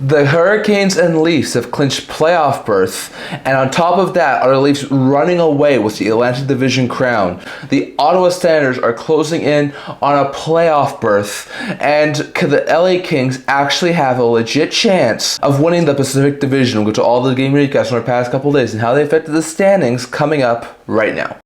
The Hurricanes and Leafs have clinched playoff berth, and on top of that are the Leafs running away with the Atlantic Division crown. The Ottawa Senators are closing in on a playoff berth, and could the LA Kings actually have a legit chance of winning the Pacific Division? We'll go to all the game recaps from our past couple days and how they affected the standings coming up right now.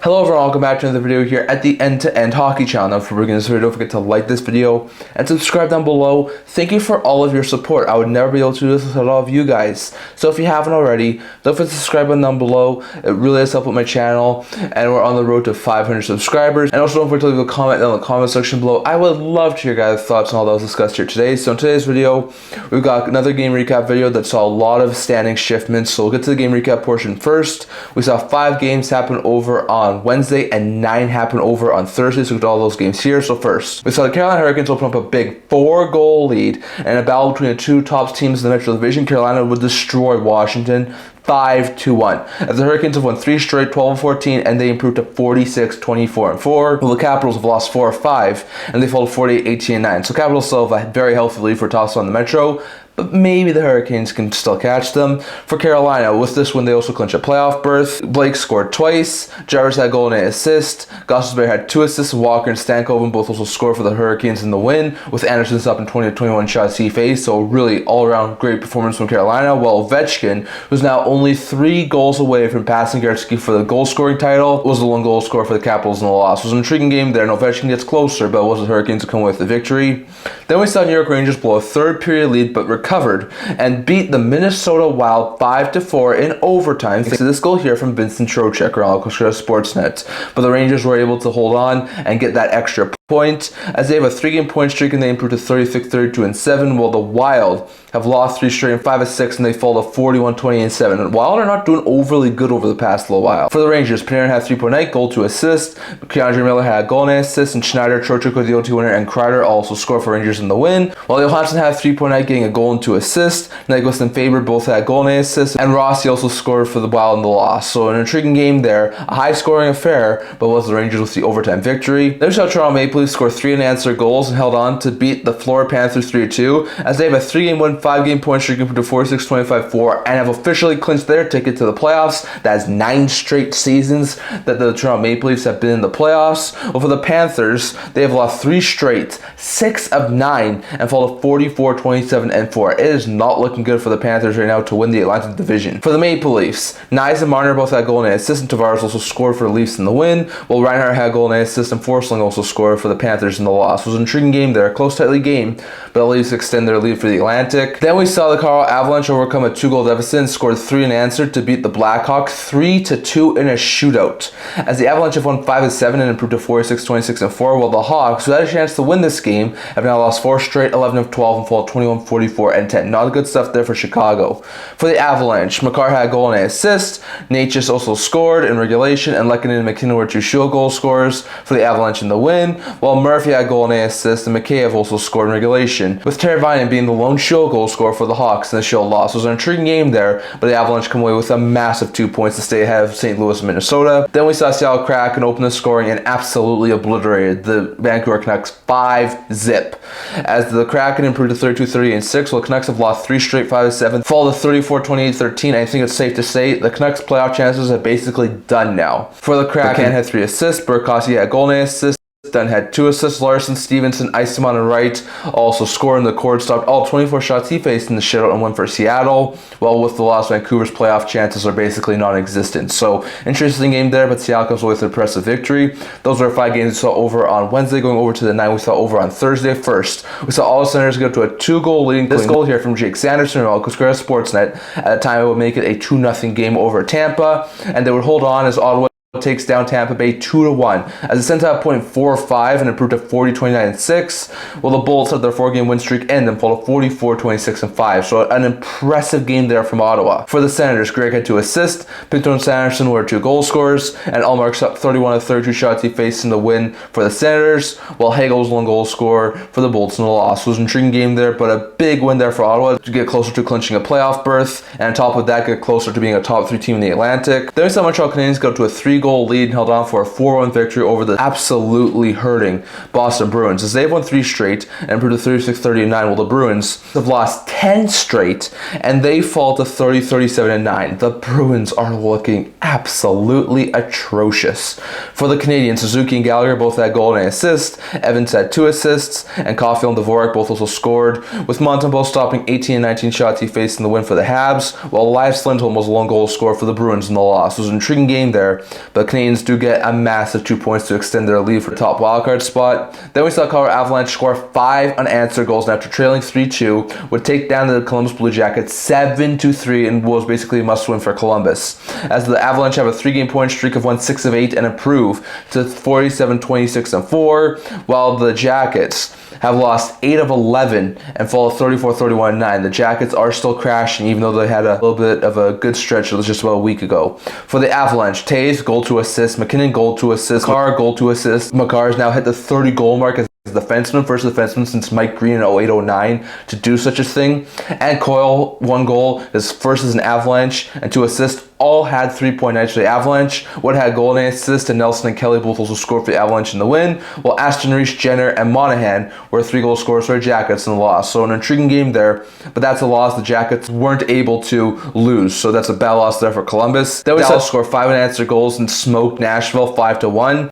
Hello everyone, welcome back to another video here at the End-to-End Hockey channel. Now before we begin this video, don't forget to like this video and subscribe down below. Thank you for all of your support. I would never be able to do this without all of you guys. So if you haven't already, don't forget to subscribe button down below. It really does help with my channel, and we're on the road to 500 subscribers. And also don't forget to leave a comment down in the comment section below. I would love to hear your guys' thoughts on all that was discussed here today. So in today's video, we've got another game recap video that saw a lot of standing shiftments. So we'll get to the game recap portion first. We saw 5 games happen over on Wednesday and 9 happen over on Thursday, so we'll get to all those games here. So first, we saw the Carolina Hurricanes open up a big 4-goal lead, and a battle between the two top teams in the Metro Division. Carolina would destroy Washington 5-1. As the Hurricanes have won 3 straight, 12-14, and they improved to 46-24-4. Well, the Capitals have lost 4 of 5, and they fall to 48-18-9. So Capitals still have a very healthy lead for top spot in the Metro, but maybe the Hurricanes can still catch them. For Carolina, with this win, they also clinch a playoff berth. Blake scored twice. Jarvis had a goal and an assist. Gostisbehere had 2 assists. Walker and Stankoven both also scored for the Hurricanes in the win, with Anderson stopping 20-21 shots he faced. So really all-around great performance from Carolina. While Ovechkin, who's now only 3 goals away from passing Gretzky for the goal-scoring title, was the 1 goal scorer for the Capitals in the loss. It was an intriguing game there, and Ovechkin gets closer, but it was the Hurricanes to come away with the victory. Then we saw New York Rangers blow a 3rd-period lead, but recovered and beat the Minnesota Wild 5-4 in overtime. Thanks to this goal here from Vincent Trocheck on Sportsnet. But the Rangers were able to hold on and get that extra point, as they have a 3-game point streak and they improved to 36-32-7, while the Wild have lost 3 straight and 5 of 6, and they fall to 41-20-7. And Wild are not doing overly good over the past little while. For the Rangers, Panarin had 3.8, goal, 2 assists. Keandre Miller had a goal and an assist, and Schneider, Trocheck with the OT winner, and Kreider also scored for Rangers in the win. While Johansson had 3.8, getting a goal and 2 assists. Nyquist and Faber both had a goal and an assist, and Rossi also scored for the Wild in the loss. So an intriguing game there, a high-scoring affair, but was the Rangers with the overtime victory. Then we saw Toronto Maple Leafs score 3 unanswered goals and held on to beat the Florida Panthers 3-2, as they have a 3-game win, 5-game point streak improved to 46-25-4, and have officially clinched their ticket to the playoffs. That is 9 straight seasons that the Toronto Maple Leafs have been in the playoffs. Well, for the Panthers, they have lost 3 straight, 6 of 9, and fall to 44-27-4. It is not looking good for the Panthers right now to win the Atlantic Division. For the Maple Leafs, Nyes and Marner both had a goal and an assist, and Tavares also scored for the Leafs in the win, while Reinhart had a goal and an assist, and Forsling also scored for the Panthers in the loss. It was an intriguing game there, a close, tightly game, but the Leafs extend their lead for the Atlantic. Then we saw the Colorado Avalanche overcome a 2-goal deficit and scored 3 unanswered to beat the Blackhawks 3-2 in a shootout, as the Avalanche have won 5 of 7 and improved to 46-26-4, while the Hawks, who had a chance to win this game, have now lost 4 straight, 11 of 12, and fall 21-44-10. Not good stuff there for Chicago. For the Avalanche, Makar had a goal and an assist. Natchez also scored in regulation, and Lehkonen and McKinnon were 2 shield goal scorers for the Avalanche in the win, while Murphy had a goal and an assist, and McKayev also scored in regulation, with Teravainen being the lone shield goal scorer for the Hawks in the shield loss. It was an intriguing game there, but the Avalanche come away with a massive 2 points to stay ahead of St. Louis and Minnesota. Then we saw Seattle Kraken open the scoring and absolutely obliterated the Vancouver Canucks 5-zip, as the Kraken improved to 32-38-6, while the Canucks have lost 3 straight, 5 of 7, fall to 34-28-13. I think it's safe to say the Canucks playoff chances are basically done now. For the Kraken, had 3 assists. Burakovsky had a goal and an assist. Dunn had 2 assists. Larson, Stevenson, Eisman, and Wright also scored, and the Cord stopped all 24 shots he faced in the shutout and won for Seattle. While with the loss, Vancouver's playoff chances are basically non-existent. So interesting game there, but Seattle comes away with an impressive victory. Those are 5 games we saw over on Wednesday, going over to the 9 we saw over on Thursday. First, we saw all the Senators go to a 2-goal lead. This goal here from Jake Sanderson on Sportsnet. At the time, it would make it a 2-0 game over Tampa, and they would hold on as Ottawa takes down Tampa Bay 2-1, as it sent out point 4-5 and improved to 40-29-6, while the Bolts had their 4-game win streak end and fall to 44-26-5. So an impressive game there from Ottawa. For the Senators, Greg had 2 assists, Pinto and Sanderson were 2 goal scorers, and Ullmark stopped 31 of 32 shots he faced in the win for the Senators, while Hagel was 1 goal scorer for the Bolts in the loss. It was an intriguing game there, but a big win there for Ottawa to get closer to clinching a playoff berth, and on top of that, get closer to being a top 3 team in the Atlantic. Then we saw Montreal Canadiens go to a 3 3-goal lead and held on for a 4-1 victory over the absolutely hurting Boston Bruins, as they've won 3 straight and improved to 36-30-9, while the Bruins have lost 10 straight and they fall to 30-37-9. The Bruins are looking absolutely atrocious. For the Canadiens, Suzuki and Gallagher both had goal and assist. Evans had 2 assists, and Caulfield and Dvorak both also scored, with Montembeault stopping 18 and 19 shots he faced in the win for the Habs, while Elias Lindholm was a lone goal scorer for the Bruins in the loss. It was an intriguing game there, but the Canadiens do get a massive 2 points to extend their lead for the top wildcard spot. Then we saw Colorado Avalanche score 5 unanswered goals, and after trailing 3-2, would take down the Columbus Blue Jackets 7-3, and was basically a must-win for Columbus, as the Avalanche have a 3-game point streak of 6 of 8 and improve to 47-26-4, while the Jackets have lost 8 of 11 and fall 34-31-9. The Jackets are still crashing, even though they had a little bit of a good stretch. It was just about a week ago. For the Avalanche, Taves, goal to assist. McKinnon, goal to assist. Makar, goal to assist. Makar has now hit the 30-goal mark as defenseman, first defenseman since Mike Green in 08-09 to do such a thing. And COL, 1 goal, his first as an Avalanche, and 2 assists. All had 3-point nights for the Avalanche. Wood had goal and assist, and Nelson and Kelly both also scored for the Avalanche in the win, while Aston Reese, Jenner, and Monahan were 3-goal scorers for the Jackets in the loss. So an intriguing game there, but that's a loss the Jackets weren't able to lose. So that's a bad loss there for Columbus. Then we saw score 5 unanswered goals and smoked Nashville 5-1.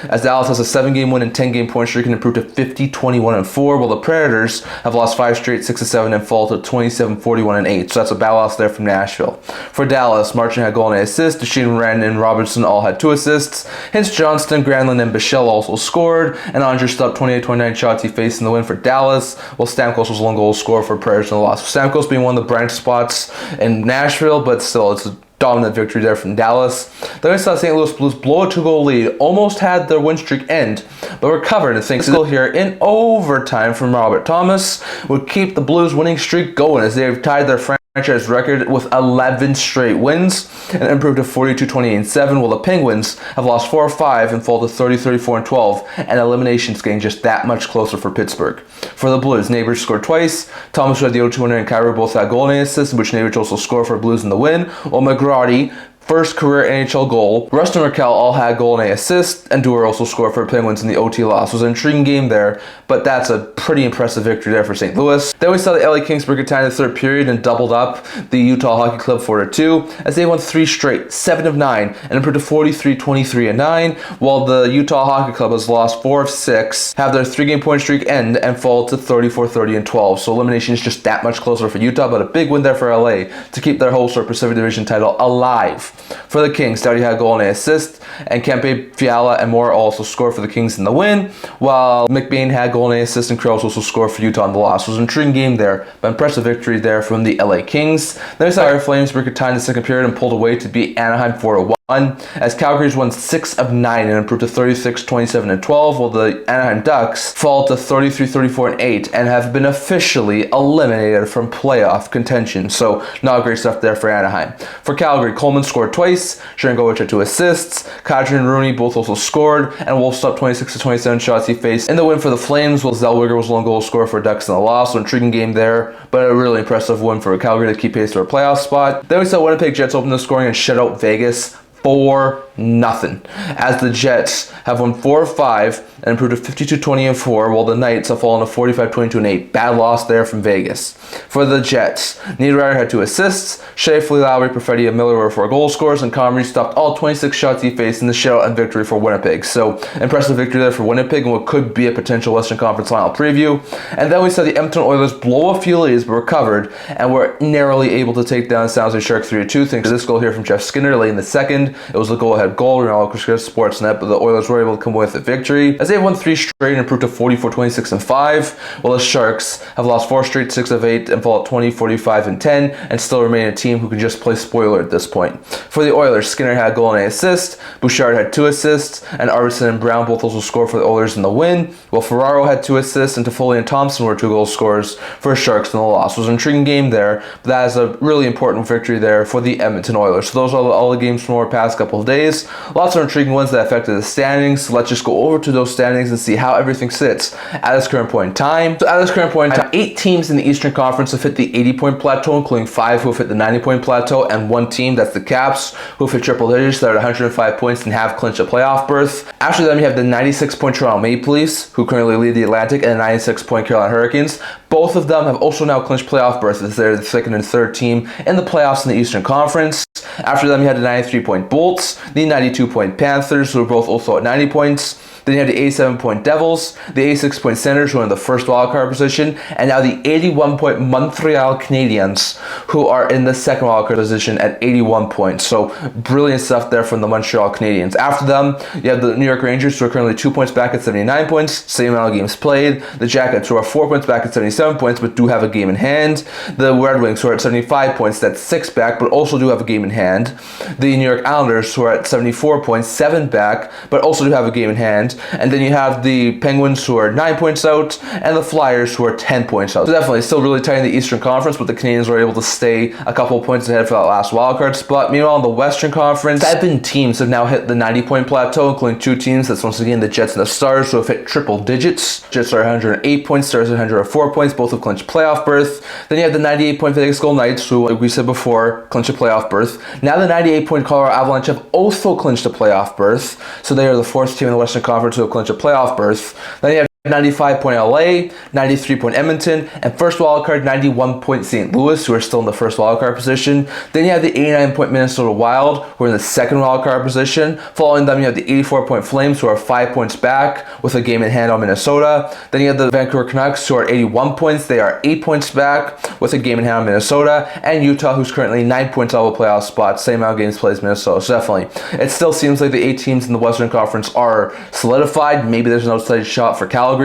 As Dallas has a 7-game win and 10-game point streak and improved to 50-21-4, while the Predators have lost 5 straight, 6-7, and fall to 27-41-8. So that's a bad loss there from Nashville. For Dallas, Marchand had goal and assist. Duchesne, Wren, and Robertson all had 2 assists. Hence, Johnston, Granlund, and Bichelle also scored. And Andre stopped 28-29 shots he faced in the win for Dallas, while Stamkos was 1 goal scorer for Predators in the loss. Stamkos being one of the bright spots in Nashville, but still, it's a dominant victory there from Dallas. Then we saw St. Louis Blues blow a 2-goal lead, almost had their win streak end, but recovered, and thanks to goal here in overtime from Robert Thomas would keep the Blues winning streak going, as they have tied their franchise record with 11 straight wins and improved to 42-28-7, while the Penguins have lost 4 of 5 and fall to 30-34-12, and eliminations getting just that much closer for Pittsburgh. For the Blues, Neighbors scored twice. Thomas had the 0-2 winner, and Kyrie both had goal and assist, which Neighbors also scored for Blues in the win, while McGrady, first career NHL goal. Rust and Raquel all had goal and assist, and Dewar also scored for Penguins in the OT loss. It was an intriguing game there, but that's a pretty impressive victory there for St. Louis. Then we saw the LA Kings break a tie in the 3rd period and doubled up the Utah Hockey Club 4-2, as they won 3 straight, 7 of 9, and improved to 43-23-9, while the Utah Hockey Club has lost 4 of 6, have their 3-game point streak end, and fall to 34-30-12. So elimination is just that much closer for Utah, but a big win there for LA to keep their host or Pacific Division title alive. For the Kings, Doughty had a goal and an assist, and Kempe, Fiala, and Moore also scored for the Kings in the win, while McBain had goal and an assist, and Krause also scored for Utah in the loss. It was an intriguing game there, but impressive victory there from the LA Kings. Then we saw our Flames break a tie in the 2nd period and pulled away to beat Anaheim 4-1. As Calgary's won 6 of 9 and improved to 36-27-12, while the Anaheim Ducks fall to 33-34-8 and have been officially eliminated from playoff contention. So not great stuff there for Anaheim. For Calgary, Coleman scored twice, Sharangovich had 2 assists, Kadri and Rooney both also scored, and Wolf stopped 26-27 shots he faced in the win for the Flames, while Zellweger was 1 goal scorer for Ducks in the loss. So intriguing game there, but a really impressive win for Calgary to keep pace to a playoff spot. Then we saw Winnipeg Jets open the scoring and shut out Vegas 4-0, as the Jets have won 4 of 5 and improved to 52-20-4, while the Knights have fallen to 45-22-8. Bad loss there from Vegas. For the Jets, Niederreiter had 2 assists, Shafley, Lowry, Perfetti, and Miller were 4 goal scorers, and Comrie stopped all 26 shots he faced in the shutout and victory for Winnipeg. So impressive victory there for Winnipeg and what could be a potential Western Conference Final preview. And then we saw the Edmonton Oilers blow a few leads, but recovered and were narrowly able to take down San Jose Sharks 3-2 thanks to this goal here from Jeff Skinner late in the 2nd. It was a go-ahead goal, Ronaldo Chris Sportsnet, but the Oilers were able to come away with the victory, as they won 3 straight and improved to 44-26-5, while the Sharks have lost 4 straight, 6 of 8, and fall at 20-45-10, and still remain a team who can just play spoiler at this point. For the Oilers, Skinner had a goal and an assist, Bouchard had 2 assists, and Arvidsson and Brown both also scored for the Oilers in the win, while Ferraro had 2 assists, and Toffoli and Thompson were 2 goal scorers for the Sharks in the loss. It was an intriguing game there, but that is a really important victory there for the Edmonton Oilers. So those are all the games from our past couple of days. series. Lots of intriguing ones that affected the standings. So let's just go over to those standings and see how everything sits at this current point in time. So at this current point in time, 8 teams in the Eastern Conference have hit the 80-point plateau, including 5 who have hit the 90-point plateau, and 1 team, that's the Caps, who have hit triple digits. They're at 105 points and have clinched a playoff berth. After them, you have the 96-point Toronto Maple Leafs, who currently lead the Atlantic, and the 96-point Carolina Hurricanes. Both of them have also now clinched playoff berths, as they're the second and third team in the playoffs in the Eastern Conference. After them, you had the 93-point Bolts, the 92-point Panthers, who are both also at 90 points. Then you have the 87-point Devils, the 86-point Senators, who are in the first wildcard position, and now the 81-point Montreal Canadiens, who are in the second wildcard position at 81 points. So brilliant stuff there from the Montreal Canadiens. After them, you have the New York Rangers, who are currently 2 points back at 79 points, same amount of games played. The Jackets, who are 4 points back at 77 points, but do have a game in hand. The Red Wings, who are at 75 points, that's 6 back, but also do have a game in hand. The New York Islanders, who are at 74 points, 7 back, but also do have a game in hand. And then you have the Penguins, who are 9 points out, and the Flyers, who are 10 points out. So definitely still really tight in the Eastern Conference, but the Canadiens were able to stay a couple of points ahead for that last wildcard spot. Meanwhile, in the Western Conference, 7 teams have now hit the 90-point plateau, including 2 teams. That's once again the Jets and the Stars, who have hit triple digits. Jets are 108 points, Stars are 104 points, both have clinched playoff berth. Then you have the 98-point Vegas Golden Knights, who, like we said before, clinched a playoff berth. Now the 98-point Colorado Avalanche have also clinched a playoff berth, so they are the 4th team in the Western Conference who have clinched a playoff berth. Then you have 95-point LA, 93-point Edmonton, and first wildcard 91-point St. Louis, who are still in the first wildcard position. Then you have the 89-point Minnesota Wild, who are in the second wildcard position. Following them, you have the 84-point Flames, who are 5 points back with a game in hand on Minnesota. Then you have the Vancouver Canucks, who are 81 points. They are 8 points back with a game in hand on Minnesota. And Utah, who's currently 9 points out of a playoff spot, same amount of games played as Minnesota. So definitely, it still seems like the 8 teams in the Western Conference are solidified. Maybe there's an outside shot for Calgary,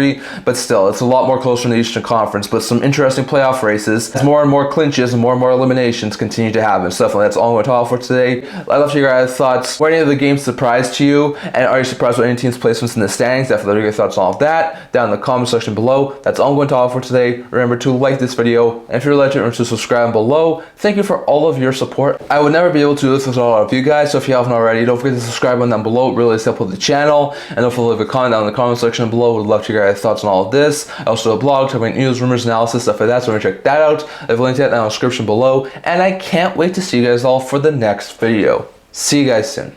but still, it's a lot more closer in the Eastern Conference, but some interesting playoff races as more and more clinches and more eliminations continue to happen. So definitely, that's all I'm going to talk for today. I'd love to hear your guys' thoughts. Were any of the games surprised to you? And are you surprised with any team's placements in the standings? Definitely let me know your thoughts on all of that down in the comment section below. That's all I'm going to talk for today. Remember to like this video, and if you're a legend, remember to subscribe below. Thank you for all of your support. I would never be able to do this without all of you guys, so if you haven't already, don't forget to subscribe button down below. It really does help with the channel. And don't forget to leave a comment down in the comment section below. Would love to hear your guys' thoughts on all of this. I also have a blog talking about news, rumors, analysis, stuff like that, so check that out. I have a link to that down in the description below, and I can't wait to see you guys all for the next video. See you guys soon.